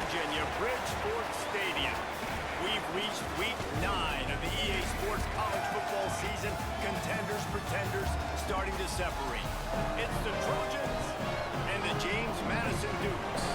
Virginia, Bridgeport Stadium. We've reached week 9 of the EA Sports college football season. Contenders, pretenders, starting to separate. It's the Trojans and the James Madison Dukes.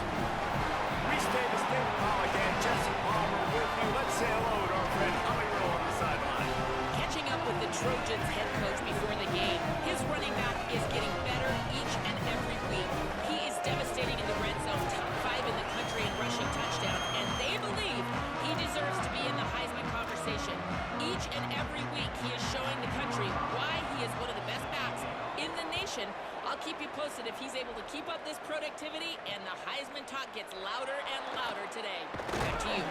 Reese Davis, David Pollock, and Jesse Palmer with you. Let's say hello to our friend Holly Rowe on the sideline. Catching up with the Trojans head coach before the game, his running back is getting better each and every week. He is devastating in the red zone, top 5 in the country in rushing touchdowns, and they believe he deserves to be in the Heisman conversation. Each and every week, he is showing the country why he is one of the best backs in the nation. I'll keep you posted if he's able to keep up this productivity, and the Heisman talk gets louder and louder today. Back to you.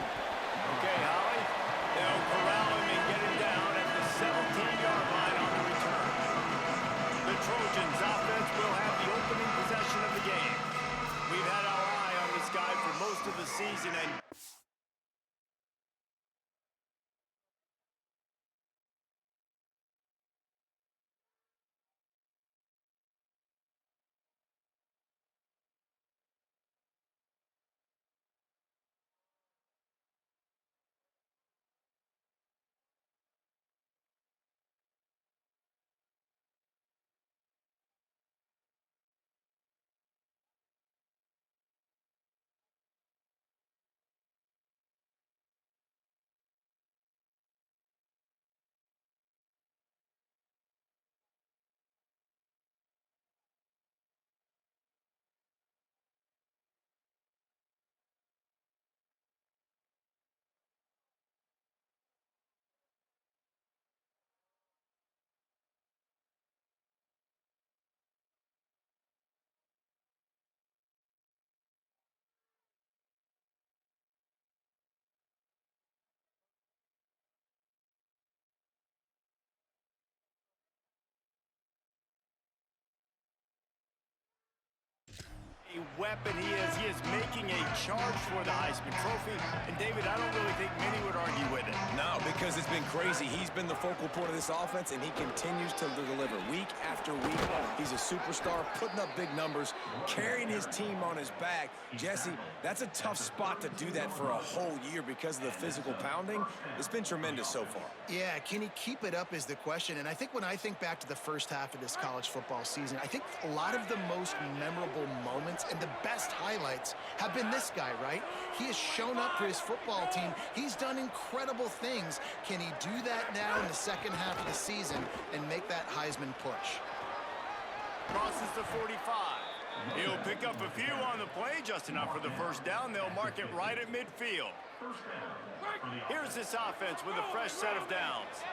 Okay, Holly. They'll corral him and get him down at the 17-yard line on the return. The Trojans offense will have the opening possession of the game. We've had our eye on this guy for most of the season, and a weapon he is. He is making a charge for the Heisman Trophy. And, David, I don't really think many would argue with it. No, because it's been crazy. He's been the focal point of this offense, and he continues to deliver week after week. He's a superstar, putting up big numbers, carrying his team on his back. Jesse, that's a tough spot to do that for a whole year because of the physical pounding. It's been tremendous so far. Yeah, can he keep it up is the question. And I think when I think back to the first half of this college football season, I think a lot of the most memorable moments and the best highlights have been this guy, right? He has shown up for his football team. He's done incredible things. Can he do that now in the second half of the season and make that Heisman push? Crosses the 45. He'll pick up a few on the play, just enough for the first down. They'll mark it right at midfield. Here's this offense with a fresh set of downs.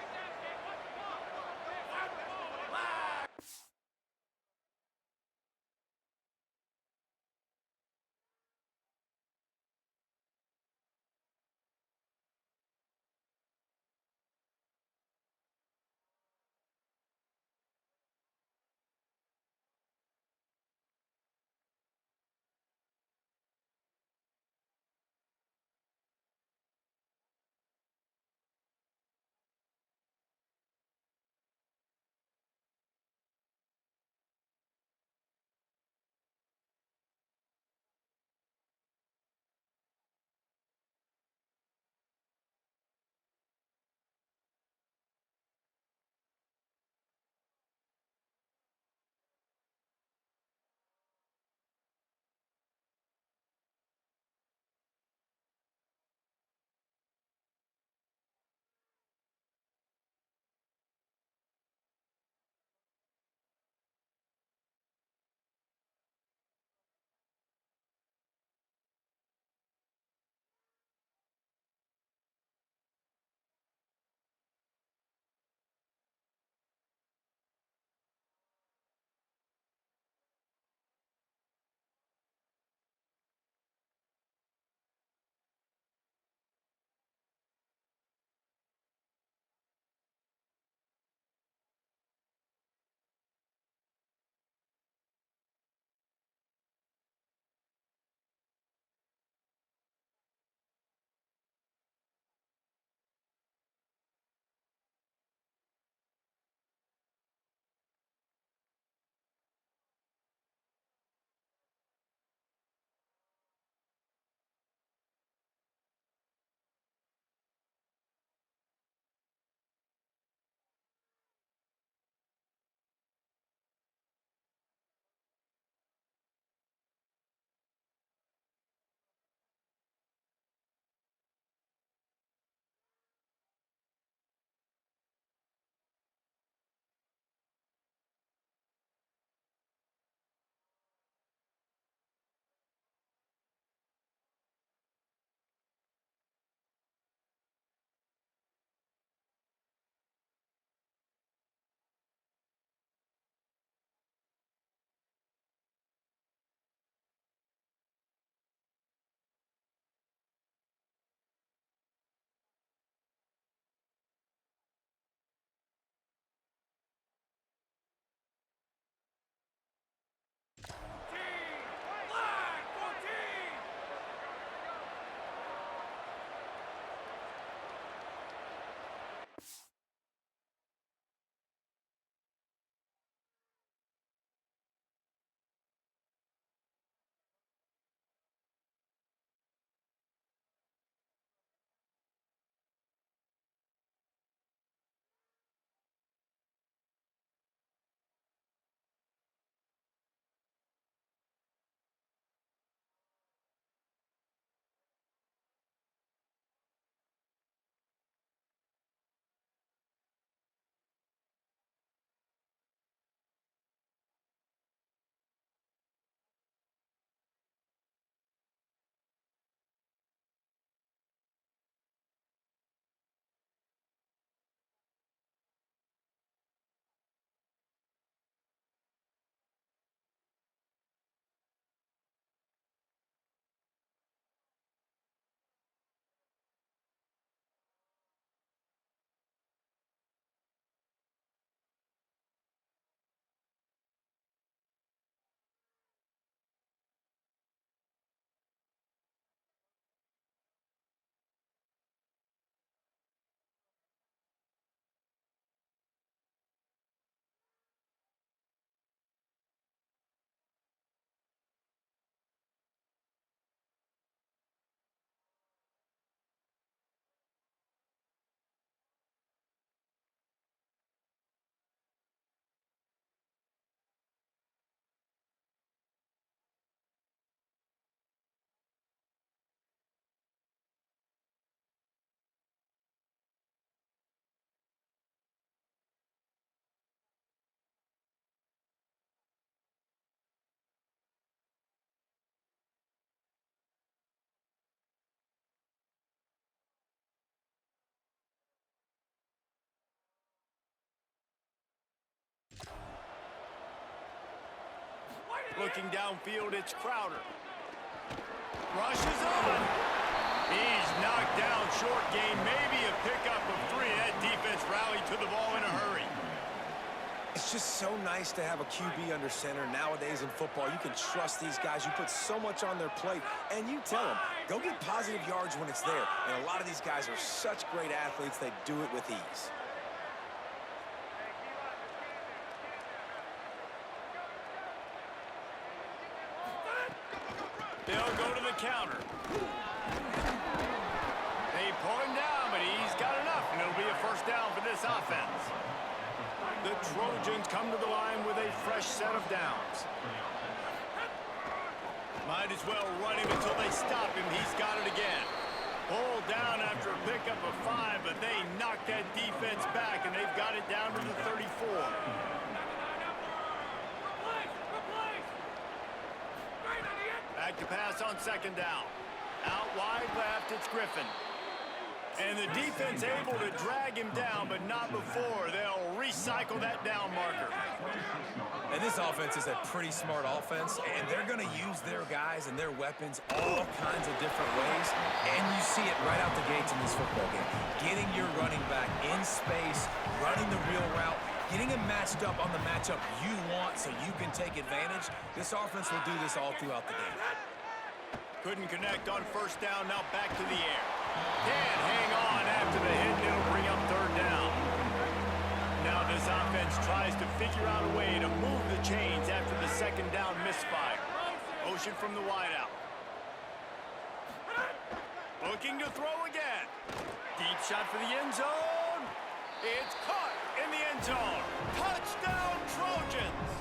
Looking downfield, it's Crowder. Rushes on. He's knocked down short gain, maybe a pickup of 3. That defense rallied to the ball in a hurry. It's just so nice to have a QB under center. Nowadays in football, you can trust these guys. You put so much on their plate, and you tell them, go get positive yards when it's there. And a lot of these guys are such great athletes, they do it with ease. They'll go to the counter. They pull him down, but he's got enough, and it'll be a first down for this offense. The Trojans come to the line with a fresh set of downs. Might as well run him until they stop him. He's got it again. Pulled down after a pickup of 5, but they knocked that defense back, and they've got it down to the 34. Back to pass on second down. Out wide left, it's Griffin. And the defense able to drag him down, but not before. They'll recycle that down marker. And this offense is a pretty smart offense, and they're going to use their guys and their weapons all kinds of different ways. And you see it right out the gates in this football game. Getting your running back in space, running the real route, getting him matched up on the matchup you want so you can take advantage. This offense will do this all throughout the game. Couldn't connect on first down, now back to the air. Can't hang on after the hit, and it'll bring up third down. Now this offense tries to figure out a way to move the chains after the second down misfire. Motion from the wideout. Looking to throw again. Deep shot for the end zone. It's caught in the end zone. Touchdown, Trojans!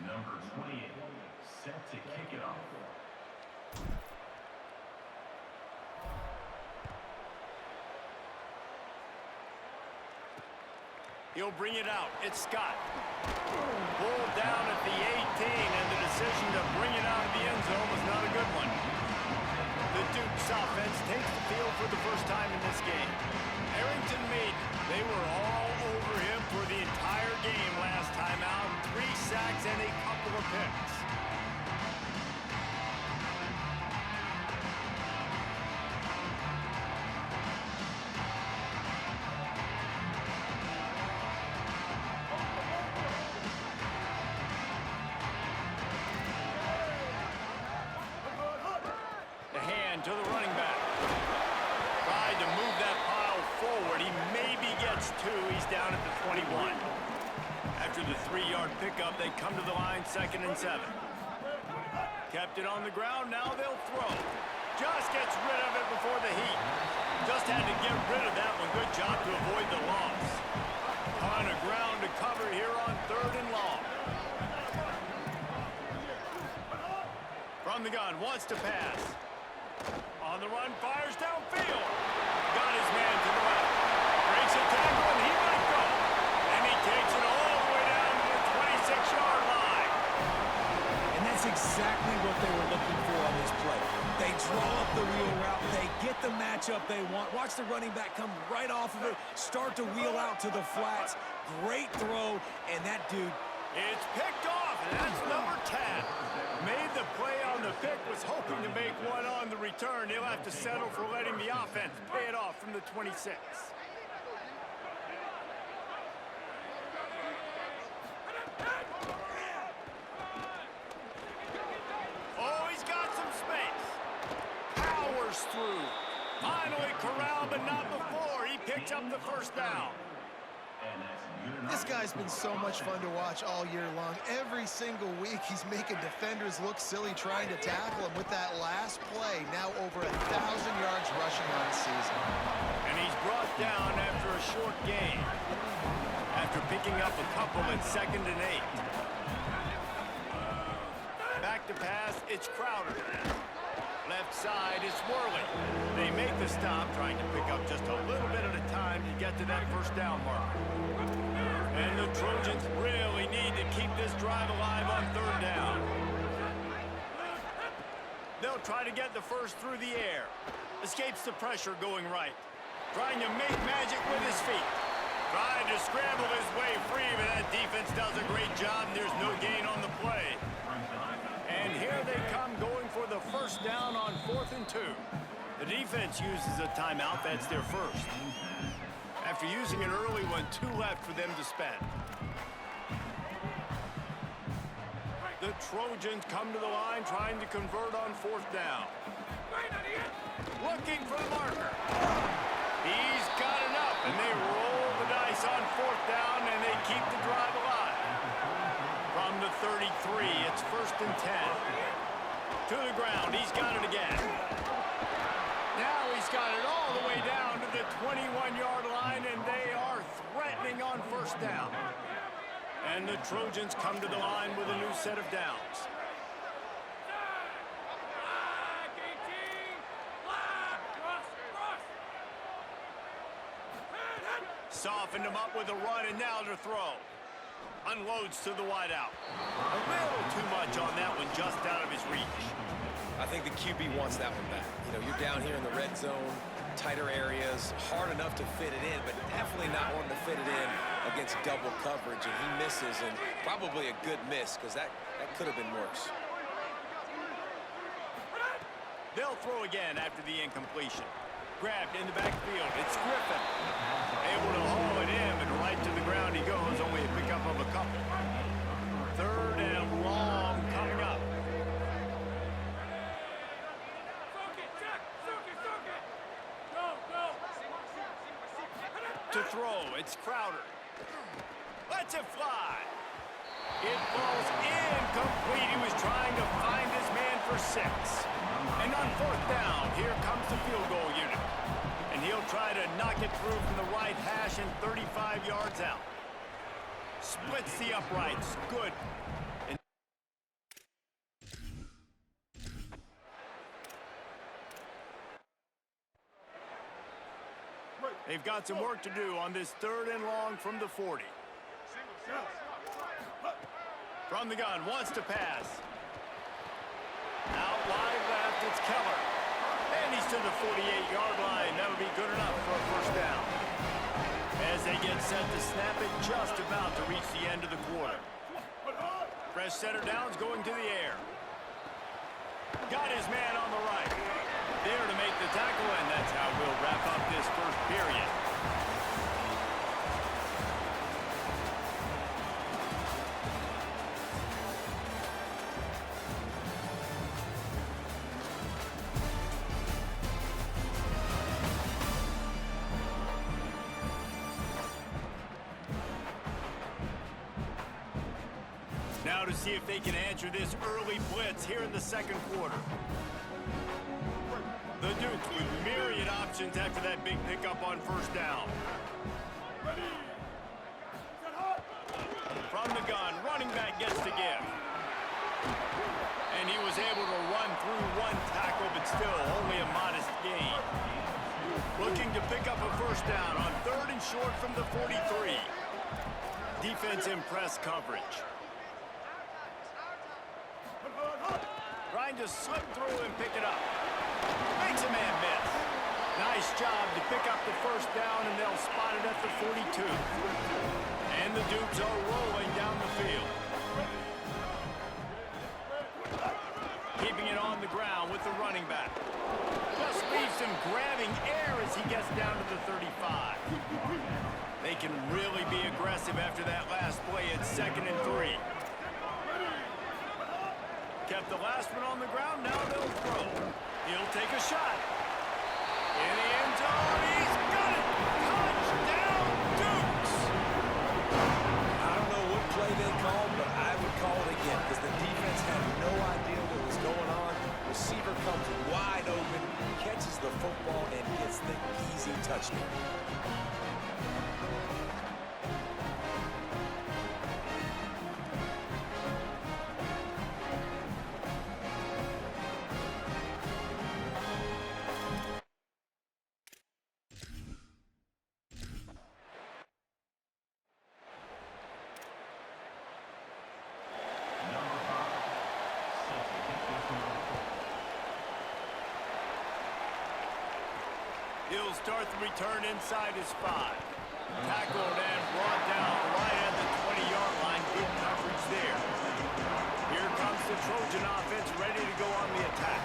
Number 28, set to kick it off. He'll bring it out. It's Scott. Pulled down at the 18, and the decision to bring it out of the end zone was not a good one. The Duke's offense takes the field for the first time in this game. Arrington Maiden, they were all over him for the entire game last time out. 3 sacks and a couple of picks. The hand to the running back. Tried to move that pile forward. He maybe gets 2. He's down at the 21. After the 3-yard pickup, they come to the line, 2nd and 7. Kept it on the ground, now they'll throw. Just gets rid of it before the heat. Just had to get rid of that one. Good job to avoid the loss. On the ground to cover here on 3rd and long. From the gun, wants to pass. On the run, fires downfield. Got his man to the left. Breaks a tackle, and he might go. And he takes it all the way down to the 26-yard line. And that's exactly what they were looking for on this play. They draw up the wheel route. They get the matchup they want. Watch the running back come right off of it, start to wheel out to the flats. Great throw, and that dude. It's picked off, and that's number 10. Made the play on the pick, was hoping to make one on the return. He'll have to settle for letting the offense pay it off from the 26. Oh, he's got some space. Powers through. Finally corralled, but not before. He picks up the first down. This guy's been so much fun to watch all year long. Every single week, he's making defenders look silly trying to tackle him with that last play. Now over 1,000 yards rushing on the season. And he's brought down after a short gain. After picking up a couple at 2nd and 8. Back to pass, it's Crowder. Left side is swirling. They make the stop, trying to pick up just a little bit at a time to get to that first down mark. And the Trojans really need to keep this drive alive on third down. They'll try to get the first through the air. Escapes the pressure going right. Trying to make magic with his feet. Trying to scramble his way free, but that defense does a great job, and there's no gain on the play. And here they come going for the first down on 4th and 2. The defense uses a timeout. That's their first. After using an early one, 2 left for them to spend. The Trojans come to the line trying to convert on 4th down. Looking for the marker. He's got enough, and they roll the dice on 4th down, and they keep the drive alive. From the 33, it's 1st and 10. To the ground, he's got it again. Now he's got it all the way down to the 21-yard line, and they are threatening on 1st down. And the Trojans come to the line with a new set of downs. Softened him up with a run, and now to throw. Unloads to the wideout. A little too much on that one, just out of his reach. I think the QB wants that one back. You know, you're down here in the red zone, tighter areas, hard enough to fit it in, but definitely not wanting to fit it in against double coverage, and he misses, and probably a good miss, because that could have been worse. They'll throw again after the incompletion. Grabbed in the backfield. It's Griffin. Able to haul it in, but right to the ground he goes. Only a pickup of a couple. 3rd and long coming up. To throw, it's Crowder. Lets it fly. It falls incomplete. He was trying to find his man for 6. And on 4th down, here comes the field goal unit. And he'll try to knock it through from the right hash and 35 yards out. Splits the uprights. Good. And they've got some work to do on this 3rd and long from the 40. From the gun, wants to pass. Out wide left, it's Keller. And he's to the 48-yard line. That'll be good enough for a first down. As they get set to snap it, just about to reach the end of the quarter. Fresh center downs going to the air. Got his man on the right. There to make the tackle, and that's how we'll wrap up this first period. Now to see if they can answer this early blitz here in the 2nd quarter. The Dukes with myriad options after that big pickup on 1st down. From the gun, running back gets the give. And he was able to run through 1 tackle, but still only a modest gain. Looking to pick up a first down on 3rd and short from the 43. Defense in press coverage. Trying to slip through and pick it up. Makes a man miss. Nice job to pick up the first down, and they'll spot it at the 42. And the Dukes are rolling down the field. Keeping it on the ground with the running back. Just leaves him grabbing air as he gets down to the 35. They can really be aggressive after that last play at 2nd and 3. Kept the last one on the ground, now they'll throw. He'll take a shot. In the end zone, he's got it! Touchdown, Dukes! I don't know what play they called, but I would call it again because the defense had no idea what was going on. Receiver comes wide open, catches the football, and gets the easy touchdown. He'll start the return inside his 5. Tackled and brought down right at the 20-yard line. Good coverage there. Here comes the Trojan offense ready to go on the attack.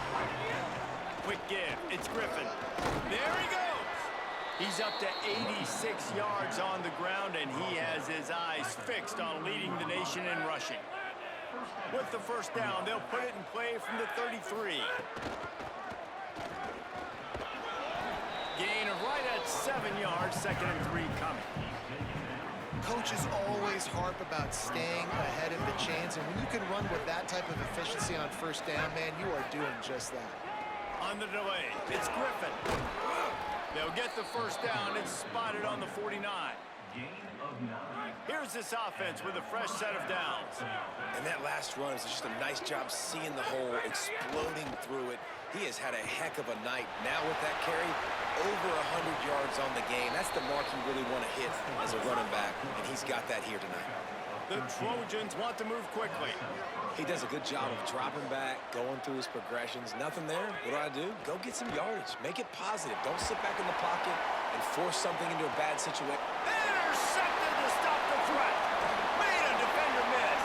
Quick give. It's Griffin. There he goes. He's up to 86 yards on the ground, and he has his eyes fixed on leading the nation in rushing. With the first down, they'll put it in play from the 33. Gain of right at 7 yards, 2nd and 3 coming. Coaches always harp about staying ahead of the chains, and when you can run with that type of efficiency on first down, man, you are doing just that. On the delay, it's Griffin. They'll get the first down. It's spotted on the 49. Here's this offense with a fresh set of downs. And that last run is just a nice job seeing the hole, exploding through it. He has had a heck of a night. Now with that carry, over 100 yards on the game. That's the mark you really want to hit as a running back, and he's got that here tonight. The Trojans want to move quickly. He does a good job of dropping back, going through his progressions. Nothing there. What do? Go get some yardage. Make it positive. Don't sit back in the pocket and force something into a bad situation. Intercepted to stop the threat. Made a defender miss.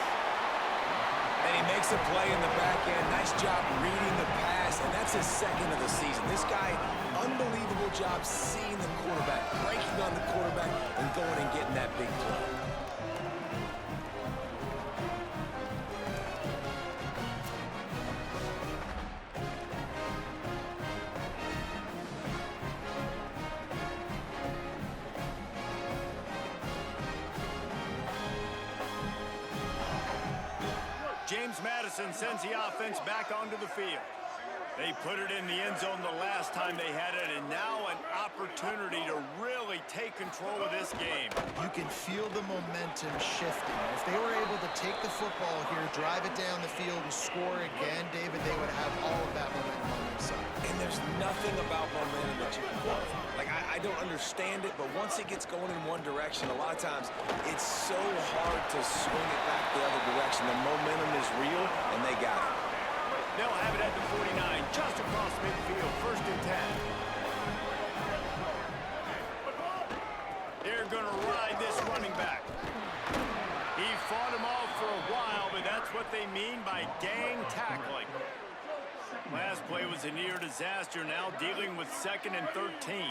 And he makes a play in the back end. Nice job reading the pass, and that's his 2nd of the season. This guy, unbelievable job seeing the quarterback, breaking on the quarterback, and going and getting that big play. Madison sends the offense back onto the field. They put it in the end zone the last time they had it, and now an opportunity to really take control of this game. You can feel the momentum shifting. If they were able to take the football here, drive it down the field, and score again, David, they would have all of that momentum on their side. And there's nothing about momentum that you can qualify. Like, I don't understand it, but once it gets going in one direction, a lot of times it's so hard to swing it back the other direction. The momentum is real, and they got it. They'll have it at the 49, just across midfield, 1st and 10. They're going to ride this running back. He fought him off for a while, but that's what they mean by gang tackling. Last play was a near disaster, now dealing with 2nd and 13.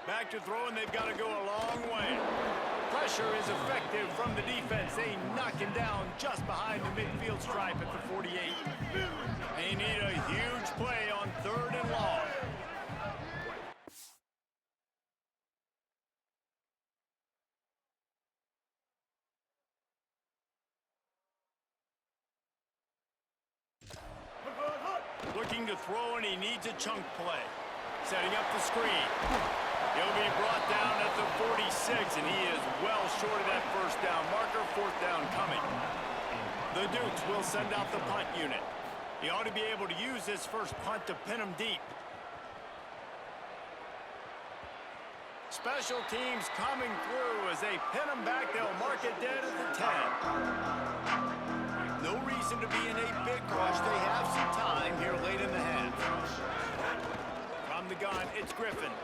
Back to throw, and they've got to go a long way. Pressure is effective from the defense. They knock him down just behind the midfield stripe at the 48. They need a huge play on 3rd and long. Looking to throw, and he needs a chunk play. Setting up the screen. He'll be brought down at the 46, and he is well short of that first down marker. 4th down coming. The Dukes will send out the punt unit. He ought to be able to use this first punt to pin him deep. Special teams coming through as they pin him back. They'll mark it dead at the 10. No reason to be in a big rush. They have some time here late in the half. From the gun, it's Griffin.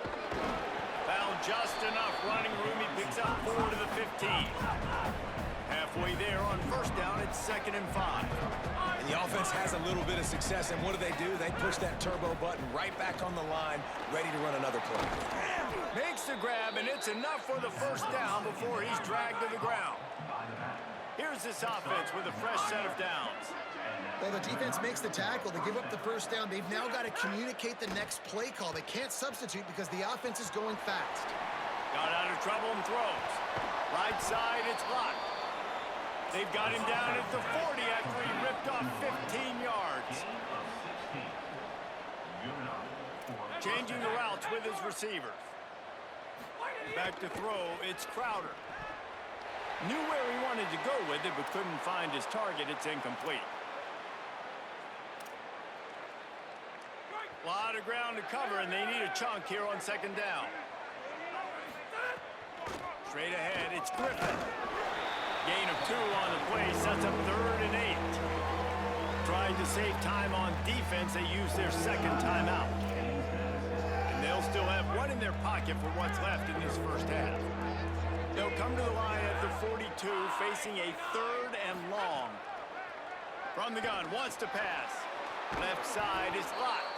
Found just enough running room. He picks up 4 to the 15. Halfway there on first down, it's 2nd and 5. And the offense has a little bit of success, and what do? They push that turbo button right back on the line, ready to run another play. Makes the grab, and it's enough for the first down before he's dragged to the ground. Here's this offense with a fresh set of downs. Well, the defense makes the tackle. They give up the first down. They've now got to communicate the next play call. They can't substitute because the offense is going fast. Got out of trouble and throws. Right side, it's blocked. They've got him down at the 40 after he ripped off 15 yards. Changing the routes with his receivers. Back to throw, it's Crowder. Knew where he wanted to go with it, but couldn't find his target. It's incomplete. A lot of ground to cover, and they need a chunk here on 2nd down. Straight ahead, it's Griffin. Gain of 2 on the play, sets up 3rd and 8. Trying to save time on defense, they use their second timeout. And they'll still have one in their pocket for what's left in this first half. They'll come to the line at the 42, facing a 3rd and long. From the gun, wants to pass. Left side is locked.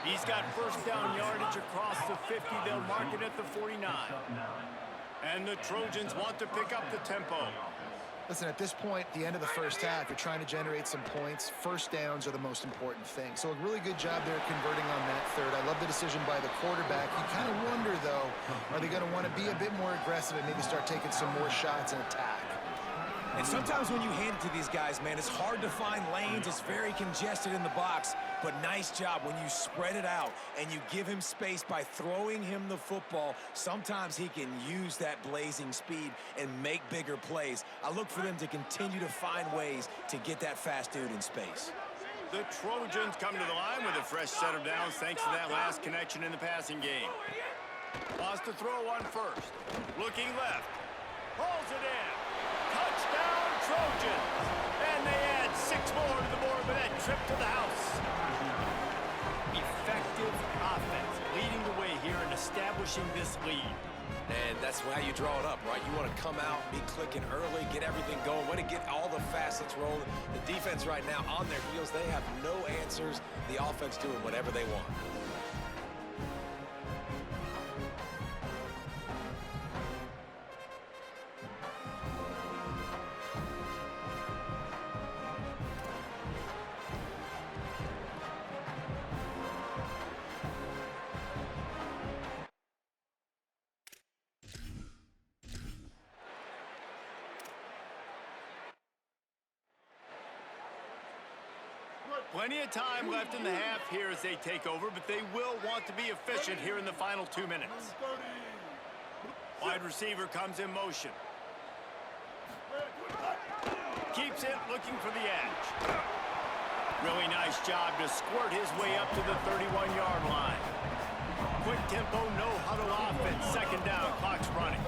He's got first down yardage across the 50. They'll mark it at the 49. And the Trojans want to pick up the tempo. Listen, at this point, the end of the first half, you're trying to generate some points. First downs are the most important thing. So a really good job there converting on that 3rd. I love the decision by the quarterback. You kind of wonder, though, are they going to want to be a bit more aggressive and maybe start taking some more shots and attack? And sometimes when you hand it to these guys, man, it's hard to find lanes. It's very congested in the box. But nice job when you spread it out and you give him space by throwing him the football. Sometimes he can use that blazing speed and make bigger plays. I look for them to continue to find ways to get that fast dude in space. The Trojans come to the line with a fresh set of downs thanks to that last connection in the passing game. Wants to throw one first. Looking left. Pulls it in. Touchdown, Trojans! And they add 6 more to the board with that trip to the house. Effective offense leading the way here and establishing this lead. And that's how you draw it up, right? You want to come out, be clicking early, get everything going, want to get all the facets rolling. The defense right now on their heels, they have no answers. The offense doing whatever they want. Plenty of time left in the half here as they take over, but they will want to be efficient here in the final 2 minutes. Wide receiver comes in motion. Keeps it, looking for the edge. Really nice job to squirt his way up to the 31-yard line. Quick tempo, no huddle offense. Second down, clock's running.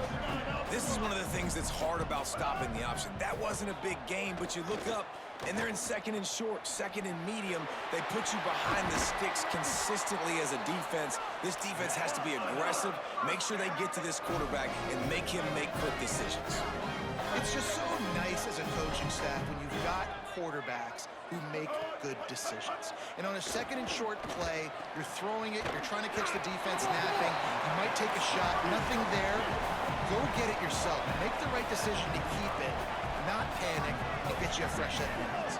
This is one of the things that's hard about stopping the option. That wasn't a big gain, but you look up, and they're in 2nd and short, 2nd and medium. They put you behind the sticks consistently as a defense. This defense has to be aggressive, make sure they get to this quarterback, and make him make quick decisions. It's just so nice as a coaching staff when you've got quarterbacks who make good decisions. And on a 2nd and short play, you're throwing it, you're trying to catch the defense napping, you might take a shot, nothing there. Go get it yourself. Make the right decision to keep it, not panic, and get you a fresh set of minutes.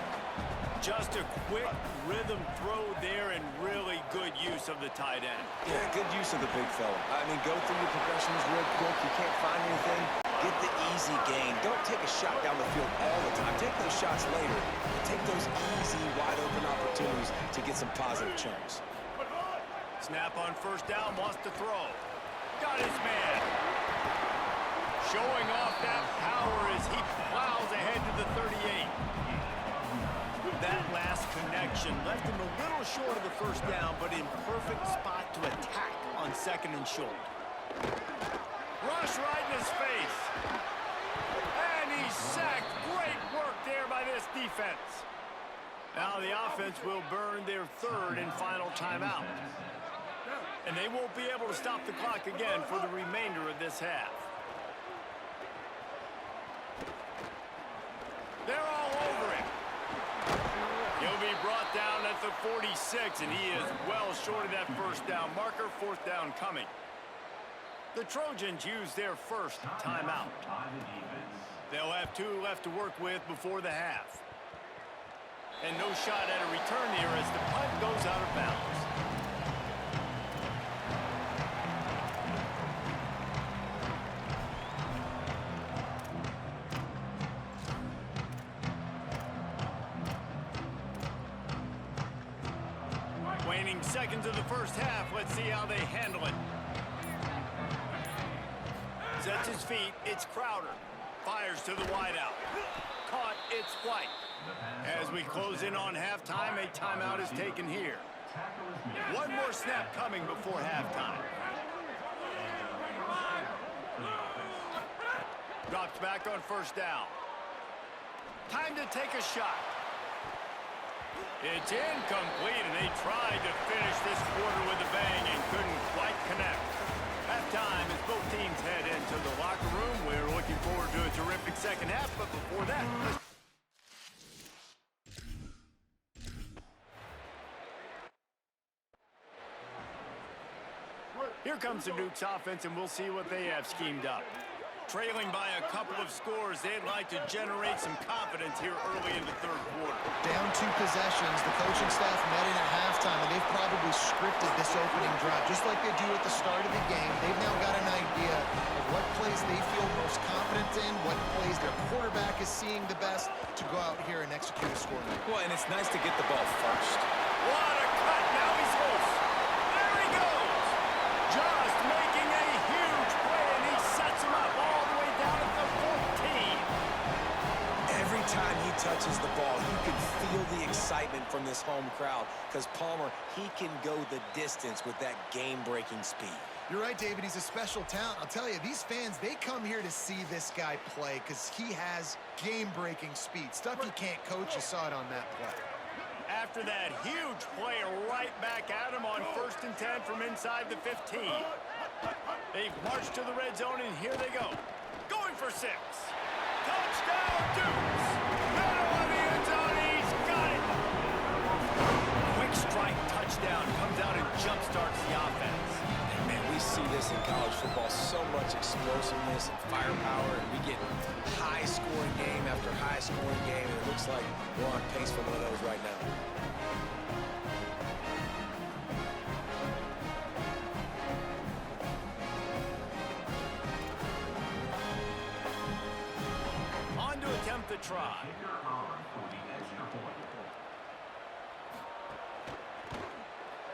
Just a quick rhythm throw there and really good use of the tight end. Yeah, good use of the big fella. I mean, go through your progressions real quick. You can't find anything. Get the easy gain. Don't take a shot down the field all the time. Take those shots later. Take those easy, wide-open opportunities to get some positive chunks. Snap on first down, wants to throw. Got his man. Showing off that power as he plows ahead to the 38. That last connection left him a little short of the first down, but in perfect spot to attack on 2nd and short. Rush right in his face. And he's sacked. Great work there by this defense. Now the offense will burn their 3rd and final timeout. And they won't be able to stop the clock again for the remainder of this half. They're all over him. He'll be brought down at the 46, and he is well short of that first down marker. 4th down coming. The Trojans use their first timeout. They'll have 2 left to work with before the half. And no shot at a return here as the punt goes out of bounds. Waning seconds of the first half. Let's see how they handle it. Sets his feet. It's Crowder. Fires to the wideout. Caught. It's White. As we close in on halftime, a timeout is taken here. One more snap coming before halftime. Drops back on first down. Time to take a shot. It's incomplete, and they tried to finish this quarter with a bang and couldn't quite connect. Halftime as both teams head into the locker room. We're looking forward to a terrific second half, but before that, here comes the Duke's offense, and we'll see what they have schemed up. Trailing by a couple of scores, they'd like to generate some confidence here early in the third quarter. Down 2 possessions, the coaching staff met in at halftime, and they've probably scripted this opening drive. Just like they do at the start of the game, they've now got an idea of what plays they feel most confident in, what plays their quarterback is seeing the best to go out here and execute a score. Well, and it's nice to get the ball first. What a cut! Now he's loose. There he goes. Just making a huge play, and he sets him up all the way down at the 14. Every time he touches the ball, you can feel the excitement from this home crowd because Palmer, he can go the distance with that game-breaking speed. You're right, David. He's a special talent. I'll tell you, these fans, they come here to see this guy play because he has game-breaking speed. Stuff you can't coach. You saw it on that play. After that huge play, right back at him on 1st and 10 from inside the 15. They've marched to the red zone, and here they go. Going for 6. Touchdown, Dukes! Middle of the end zone, he's got it! Quick strike touchdown comes out and jumpstarts the offense. And man, we see this in college football, so much explosiveness and firepower, and we get high-scoring game after high-scoring game, and it looks like we're on pace for one of those right now. On to attempt the try.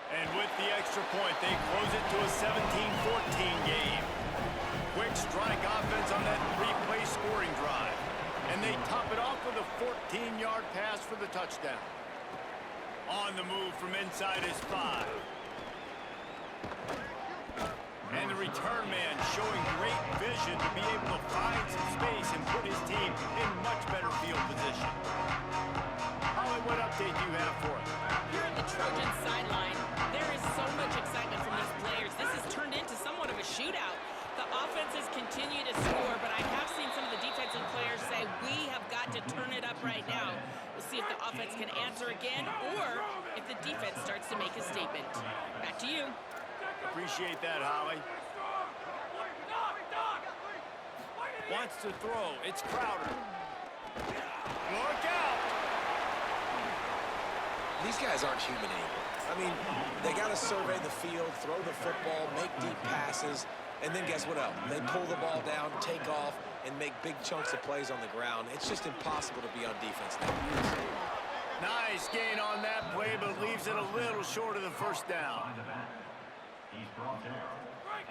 And with the extra point, they close it to a 17-14 game. Quick strike offense on that 3-play scoring drive. And they top it off with a 14-yard pass for the touchdown. On the move from inside is 5. And the return man showing great vision to be able to find some space and put his team in much better field position. Holly, what update do you have for us? Here at the Trojans sideline, there is so much excitement from these players. This has turned into somewhat of a shootout. The offenses continue to score, but I have seen some of the defensive players say, we have got to turn it up right now. We'll see if the offense can answer again or if the defense starts to make a statement. Back to you. Appreciate that, Holly. Wants to throw. It's Crowder. Look out! These guys aren't human anymore. I mean, they got to survey the field, throw the football, make deep passes, and then guess what else? They pull the ball down, take off, and make big chunks of plays on the ground. It's just impossible to be on defense now. Nice gain on that play, but leaves it a little short of the first down.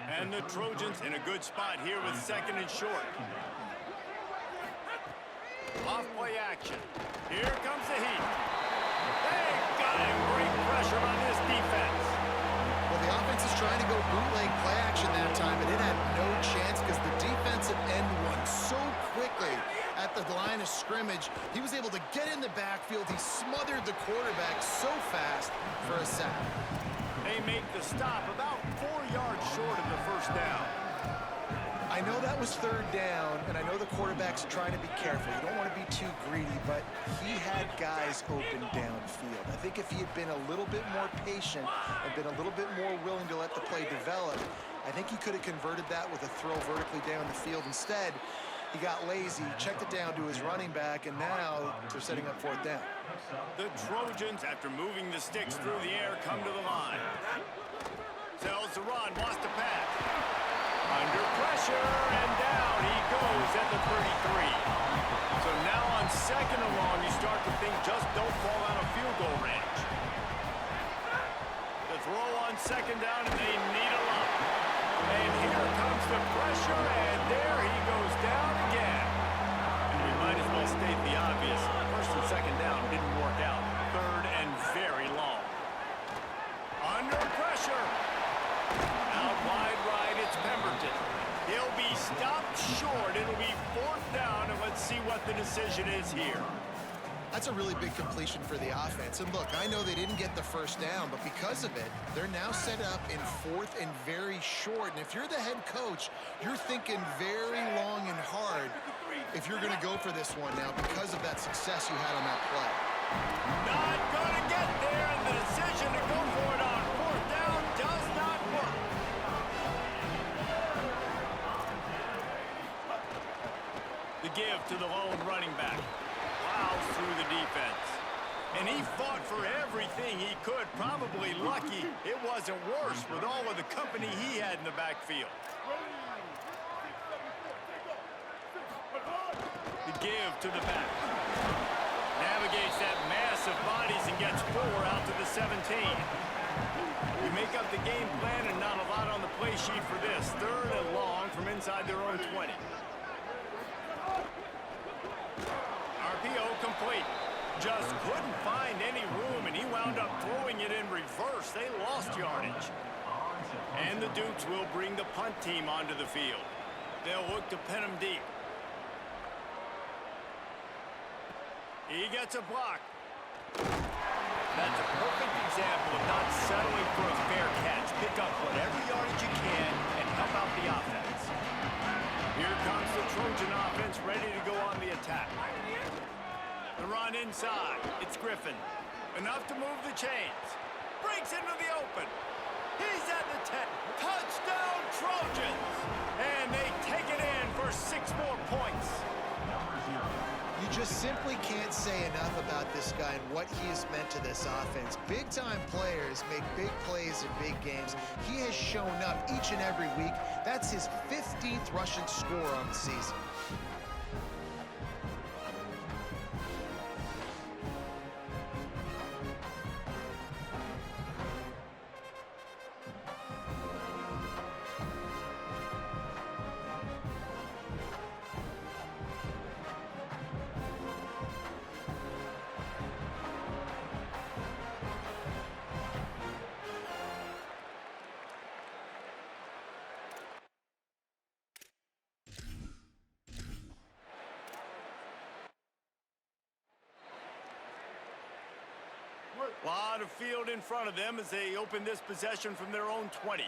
And the Trojans in a good spot here with 2nd and short. Off-play action. Here comes the heat. They've got a great pressure on this defense. Well, the offense is trying to go bootleg play action that time, but it had no chance because the defensive end won so quickly at the line of scrimmage. He was able to get in the backfield. He smothered the quarterback so fast for a sack. They make the stop about 4 yards short of the first down. I know that was 3rd down, and I know the quarterback's trying to be careful. You don't want to be too greedy, but he had guys open downfield. I think if he had been a little bit more patient and been a little bit more willing to let the play develop, I think he could have converted that with a throw vertically down the field. Instead, he got lazy, checked it down to his running back, and now they're setting up 4th down. The Trojans, after moving the sticks through the air, come to the line. Sells to run, wants to pass. Under pressure, and down he goes at the 33. So now on 2nd and long, you start to think just don't fall out of field goal range. The throw on 2nd down, and they need a lot. And here comes the pressure, and there he goes down again. And we might as well state the obvious. 1st and 2nd down didn't work out. 3rd and very long. Under pressure. Out wide right, it's Pemberton. He'll be stopped short. It'll be 4th down, and let's see what the decision is here. That's a really big completion for the offense. And look, I know they didn't get the first down, but because of it, they're now set up in 4th and very short. And if you're the head coach, you're thinking very long and hard if you're going to go for this one now because of that success you had on that play. Not going to get there, and the decision to go for it on 4th down does not work. The give to the lone running back. Plows through the defense. And he fought for everything he could. Probably lucky it wasn't worse with all of the company he had in the backfield. The give to the back. Navigates that mass of bodies and gets 4 out to the 17. You make up the game plan and not a lot on the play sheet for this. 3rd and long from inside their own 20. RPO complete. Just couldn't find any room, and he wound up throwing it in reverse. They lost yardage. And the Dukes will bring the punt team onto the field. They'll look to pin him deep. He gets a block. That's a perfect example of not settling for a fair catch. Pick up whatever yardage you can and help out the offense. Here comes the Trojan offense ready to go on the attack. The run inside. It's Griffin. Enough to move the chains. Breaks into the open. He's at the 10. Touchdown Trojans! And they take it in for 6 more points. You just simply can't say enough about this guy and what he has meant to this offense. Big-time players make big plays in big games. He has shown up each and every week. That's his 15th rushing score on the season. A lot of field in front of them as they open this possession from their own 20.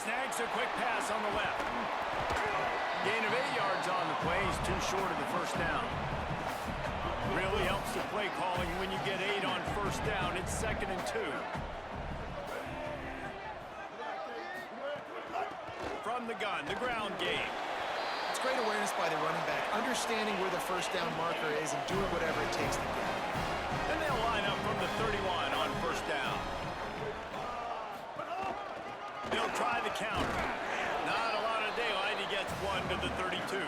Snags a quick pass on the left. Gain of 8 yards on the play. He's too short of the first down. Really helps the play calling when you get 8 on first down. It's 2nd and 2. From the gun, the ground game. It's great awareness by the running back, understanding where the first down marker is and doing whatever it takes to get it. And they'll line up from the 31 on first down. They'll try the counter. Not a lot of daylight. He gets 1 to the 32.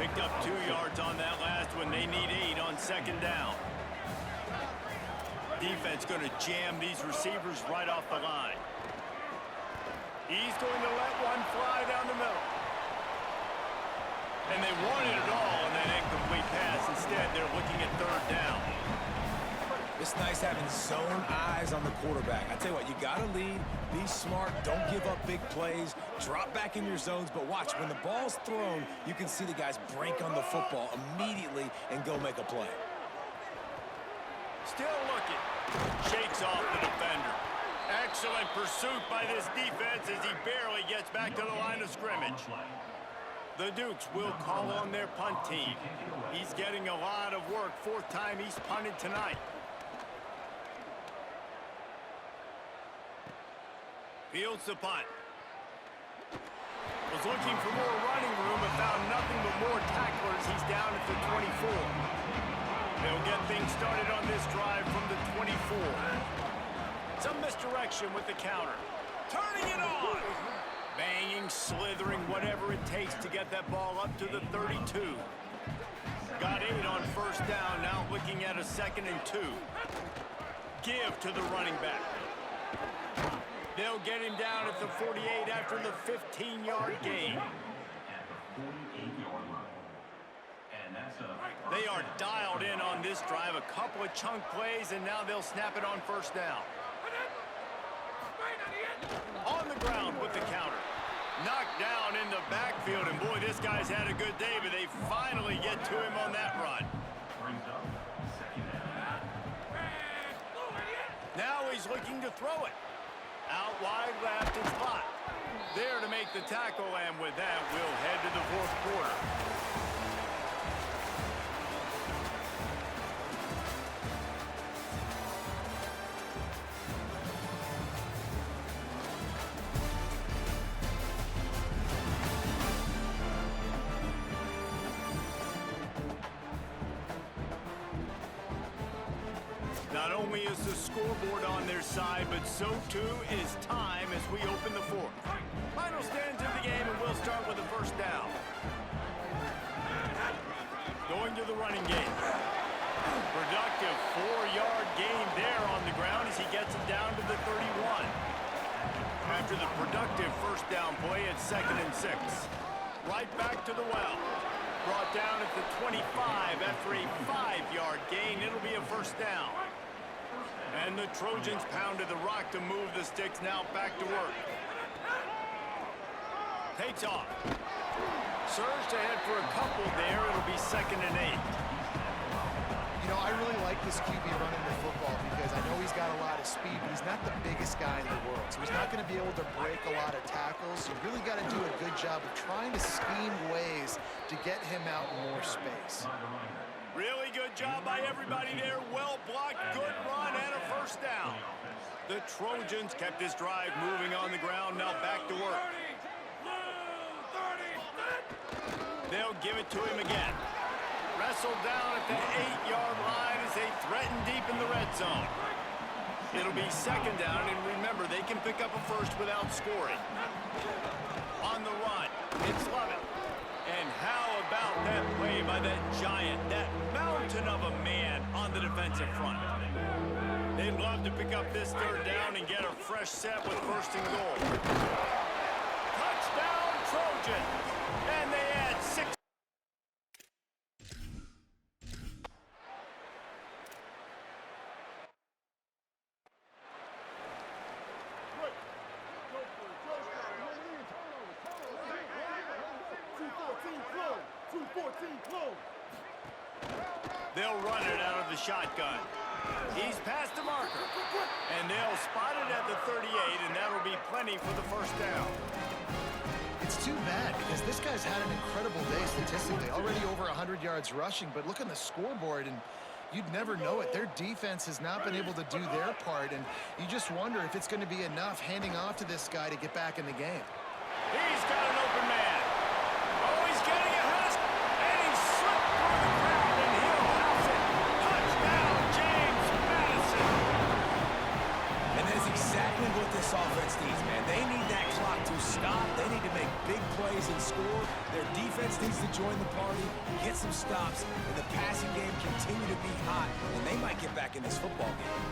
Picked up 2 yards on that last one. They need 8 on 2nd down. Defense going to jam these receivers right off the line. He's going to let one fly down the middle. And they wanted it all on that incomplete pass. Instead, they're looking at 3rd down. It's nice having zone eyes on the quarterback. I tell you what, you got to lead, be smart, don't give up big plays, drop back in your zones, but watch, when the ball's thrown, you can see the guys break on the football immediately and go make a play. Still looking. Shakes off the defender. Excellent pursuit by this defense as he barely gets back to the line of scrimmage. The Dukes will call on their punt team. He's getting a lot of work. 4th time he's punted tonight. Fields the punt. Was looking for more running room but found nothing but more tacklers. He's down at the 24. They'll get things started on this drive from the 24. Some misdirection with the counter. Turning it on. Banging, slithering, whatever it takes to get that ball up to the 32. Got 8 on first down, now looking at a 2nd and 2. Give to the running back. They'll get him down at the 48 after the 15-yard gain. They are dialed in on this drive. A couple of chunk plays, and now they'll snap it on first down. On the ground with the counter. Knocked down in the backfield, and boy, this guy's had a good day, but they finally get to him on that run. Brings up second down. Now he's looking to throw it. Out wide left and spot. There to make the tackle, and with that, we'll head to the fourth quarter. Not only is the scoreboard on their side, but so too is time as we open the fourth. Final stands of the game, and we'll start with the first down. Going to the running game. Productive 4-yard gain there on the ground as he gets it down to the 31. After the productive first down play, it's 2nd and 6. Right back to the well. Brought down at the 25 after a 5-yard gain. It'll be a first down. And the Trojans pounded the rock to move the sticks. Now back to work. Takes off. Surged ahead for a couple there. It'll be 2nd and 8. You know, I really like this QB running the football because I know he's got a lot of speed, but he's not the biggest guy in the world. So he's not going to be able to break a lot of tackles. You really got to do a good job of trying to scheme ways to get him out in more space. Really good job by everybody there. Well blocked, good run, and a first down. The Trojans kept this drive moving on the ground. Now back to work. They'll give it to him again. Wrestled down at the 8-yard line as they threaten deep in the red zone. It'll be 2nd down, and remember, they can pick up a first without scoring. On the run, it's Lovett. And how about that play by that giant, that mountain of a man on the defensive front? They'd love to pick up this 3rd down and get a fresh set with 1st and goal. Touchdown, Trojans! And they add 6. They'll run it out of the shotgun. He's past the marker. And they'll spot it at the 38, and that'll be plenty for the first down. It's too bad because this guy's had an incredible day statistically. Already over 100 yards rushing, but look on the scoreboard, and you'd never know it. Their defense has not been able to do their part, and you just wonder if it's going to be enough handing off to this guy to get back in the game. He's got an open man. Oh, he's getting a husk, and he slipped through the crowd, and he'll house it. Touchdown, James Madison. And that's exactly what this offense needs, man. They need that clock to stop. They need to make big plays and score. Their defense needs to join the party, get some stops, and the passing game continue to be hot, and they might get back in this football game.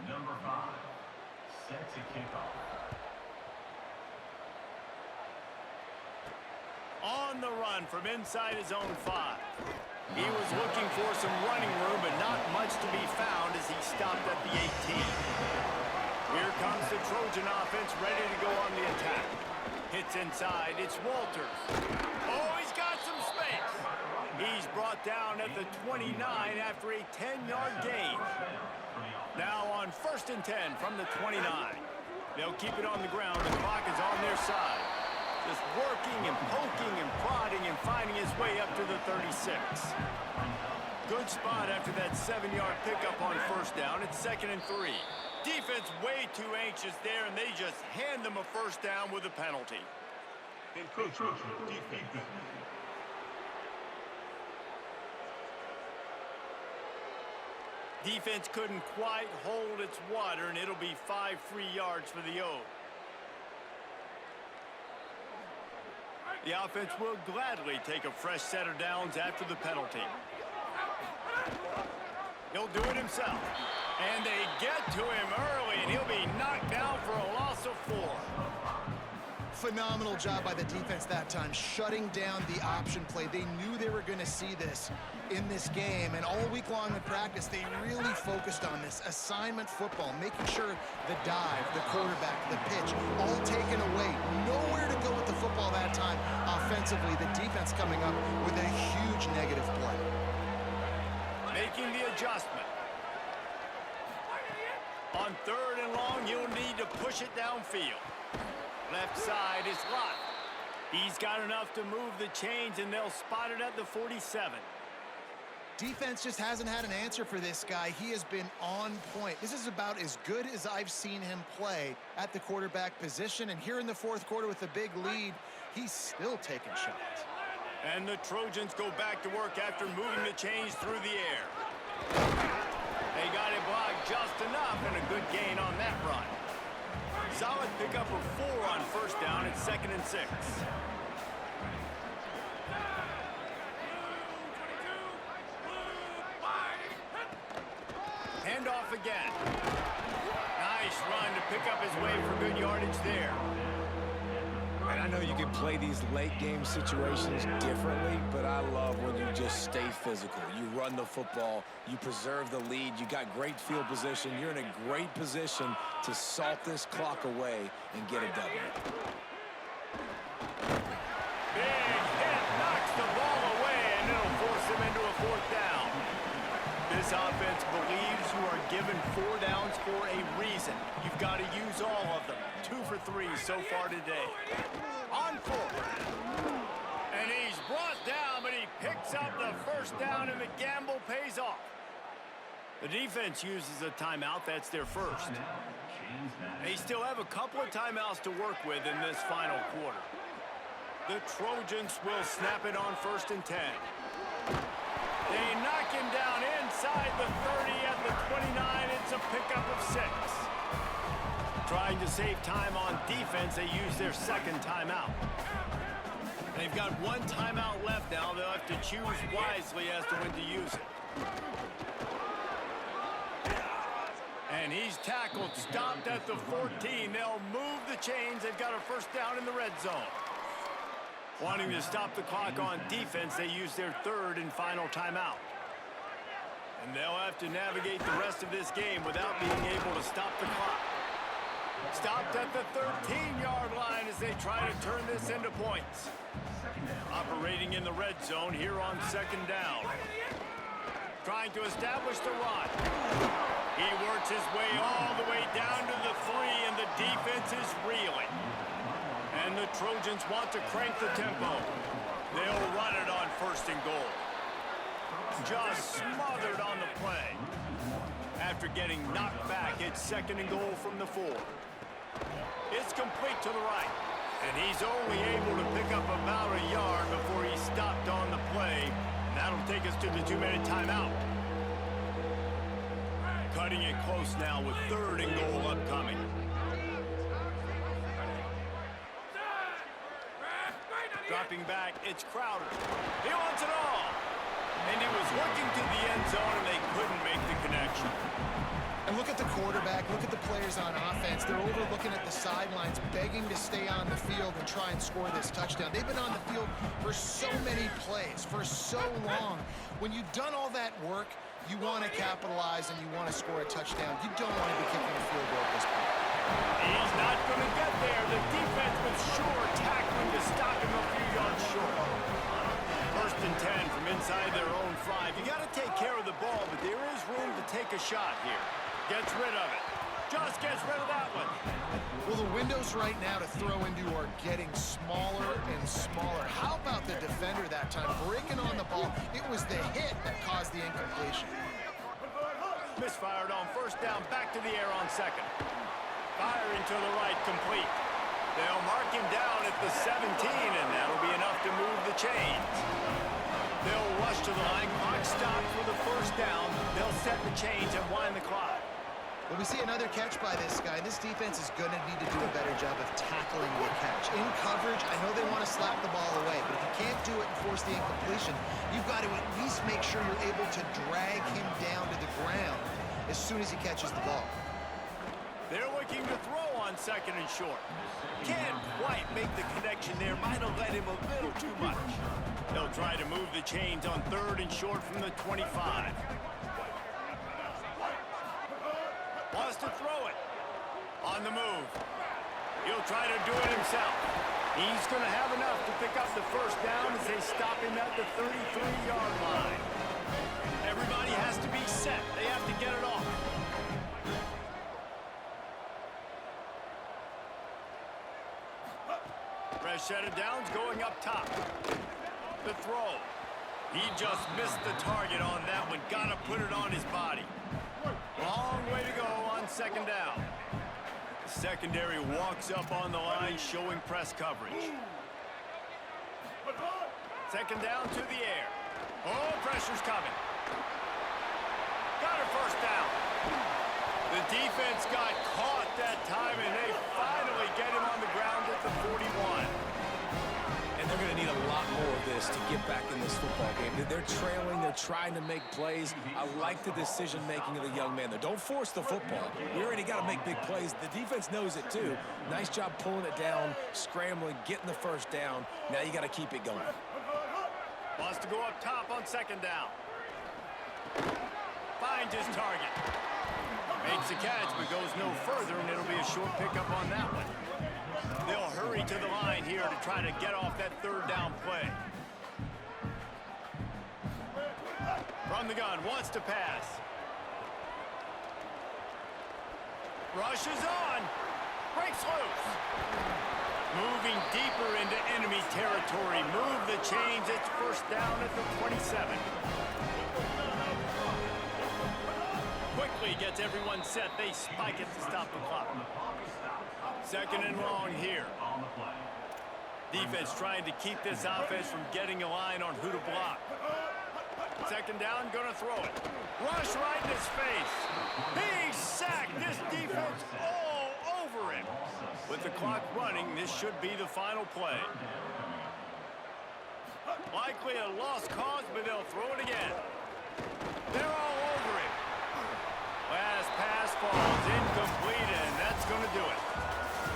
Number 5, set to kick off. On the run from inside his own 5. He was looking for some running room, but not much to be found as he stopped at the 18. Here comes the Trojan offense ready to go on the attack. Hits inside, it's Walters. Oh, he's got some space. He's brought down at the 29 after a 10-yard gain. Now on 1st and 10 from the 29. They'll keep it on the ground. The clock is on their side. Just working and poking and prodding and finding his way up to the 36. Good spot after that 7-yard pickup on 1st down. It's 2nd and 3. Defense way too anxious there, and they just hand them a 1st down with a penalty. Defense couldn't quite hold its water, and it'll be 5 free yards for the O. The offense will gladly take a fresh set of downs after the penalty. He'll do it himself. And they get to him early, and he'll be knocked down for a loss of 4. Phenomenal job by the defense that time, shutting down the option play. They knew they were going to see this in this game, and all week long in practice, they really focused on this assignment football, making sure the dive, the quarterback, the pitch, all taken away. Nowhere to go with the football that time offensively. The defense coming up with a huge negative play. Making the adjustment. On 3rd and long, you'll need to push it downfield. Left side is locked. He's got enough to move the chains, and they'll spot it at the 47. Defense just hasn't had an answer for this guy. He has been on point. This is about as good as I've seen him play at the quarterback position. And here in the 4th quarter with a big lead, he's still taking shots. And the Trojans go back to work after moving the chains through the air. They got it blocked just enough, and a good gain on that run. Solid pickup of 4 on 1st down at 2nd and 6. Hand off again. Nice run to pick up his way for good yardage there. And I know you can play these late-game situations differently, but I love when you just stay physical. You run the football, you preserve the lead, you got great field position, you're in a great position to salt this clock away and get a W. Big hit, knocks the ball away, and it'll force him into a 4th down. This offense believes you are given 4 downs for a reason. You've got to use all of them. 2 for 3 so far today. On 4th. And he's brought down, but he picks up the 1st down, and the gamble pays off. The defense uses a timeout. That's their first. They still have a couple of timeouts to work with in this final quarter. The Trojans will snap it on 1st and 10. They knock him down inside the 30 at the 29. It's a pickup of 6. Trying to save time on defense, they use their 2nd timeout. They've got 1 timeout left now. They'll have to choose wisely as to when to use it. And he's tackled, stopped at the 14. They'll move the chains. They've got a 1st down in the red zone. Wanting to stop the clock on defense, they use their 3rd and final timeout. And they'll have to navigate the rest of this game without being able to stop the clock. Stopped at the 13-yard line as they try to turn this into points. Operating in the red zone here on 2nd down. Trying to establish the run. He works his way all the way down to the 3, and the defense is reeling. And the Trojans want to crank the tempo. They'll run it on 1st and goal. Just smothered on the play. After getting knocked back, it's 2nd and goal from the 4. It's complete to the right. And he's only able to pick up about a yard before he stopped on the play. And that'll take us to the 2-minute timeout. Cutting it close now with 3rd and goal upcoming. Dropping back, it's Crowder. He wants it all. And he was looking to the end zone, and they couldn't make the connection. And look at the quarterback, look at the players on offense. They're overlooking at the sidelines, begging to stay on the field and try and score this touchdown. They've been on the field for so many plays, for so long. When you've done all that work, you want to capitalize and you want to score a touchdown. You don't want to be kicking a field goal at this point. He's not going to get there. The defense was sure tackling to stop him a few yards short. 1st and 10 from inside their own 5. You got to take care of the ball, but there is room to take a shot here. Gets rid of it. Just gets rid of that one. Well, the windows right now to throw into are getting smaller and smaller. How about the defender that time breaking on the ball? It was the hit that caused the incompletion. Misfired on 1st down, back to the air on 2nd. Firing to the right, complete. They'll mark him down at the 17, and that'll be enough to move the chains. They'll rush to the line. Clock stopped for the 1st down. They'll set the chains and wind the clock. Well, we see another catch by this guy. This defense is going to need to do a better job of tackling the catch. In coverage, I know they want to slap the ball away, but if you can't do it and force the incompletion, you've got to at least make sure you're able to drag him down to the ground as soon as he catches the ball. They're looking to throw on 2nd and short. Can't quite make the connection there. Might have let him a little too much. They'll try to move the chains on 3rd and short from the 25. Wants to throw it. On the move. He'll try to do it himself. He's going to have enough to pick up the 1st down as they stop him at the 33-yard line. Everybody has to be set. They have to get it off. Fresh set of downs going up top. The throw. He just missed the target on that one. Got to put it on his body. Long way to go on 2nd down. The secondary walks up on the line showing press coverage. 2nd down to the air. Oh, pressure's coming. Got her 1st down. The defense got caught that time, and they finally get him on the ground at the 41. And they're going to need a lot more of this to get back in this football game. They're trailing. They're trying to make plays. I like the decision-making of the young man, though. Don't force the football. We already got to make big plays. The defense knows it, too. Nice job pulling it down, scrambling, getting the 1st down. Now you got to keep it going. Wants to go up top on 2nd down. Finds his target. Makes a catch, but goes no further, and it'll be a short pickup on that one. They'll hurry to the line here to try to get off that 3rd down play. From the gun, wants to pass. Rushes on. Breaks loose. Moving deeper into enemy territory. Move the chains. It's 1st down at the 27. Quickly gets everyone set. They spike it to stop the clock. 2nd and long here. Defense trying to keep this offense from getting a line on who to block. 2nd down, gonna throw it. Rush right in his face. He's sacked. This defense all over him. With the clock running, this should be the final play. Likely a lost cause, but they'll throw it again. They're all over him. Last pass falls incomplete, and that's going to do it.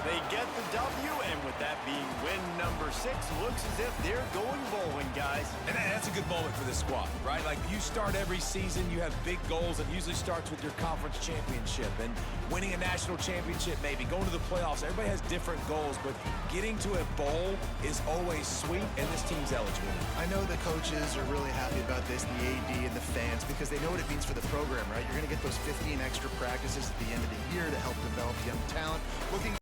They get the W, and with that being win number 6, looks as if they're going bowling, guys. And that's a good moment for this squad, right? Like, you start every season, you have big goals. It usually starts with your conference championship and winning a national championship, maybe going to the playoffs. Everybody has different goals, but getting to a bowl is always sweet, and this team's eligible. I know the coaches are really happy about this, the AD and the fans, because they know what it means for the program, right? You're going to get those 15 extra practices at the end of the year to help develop young talent. Looking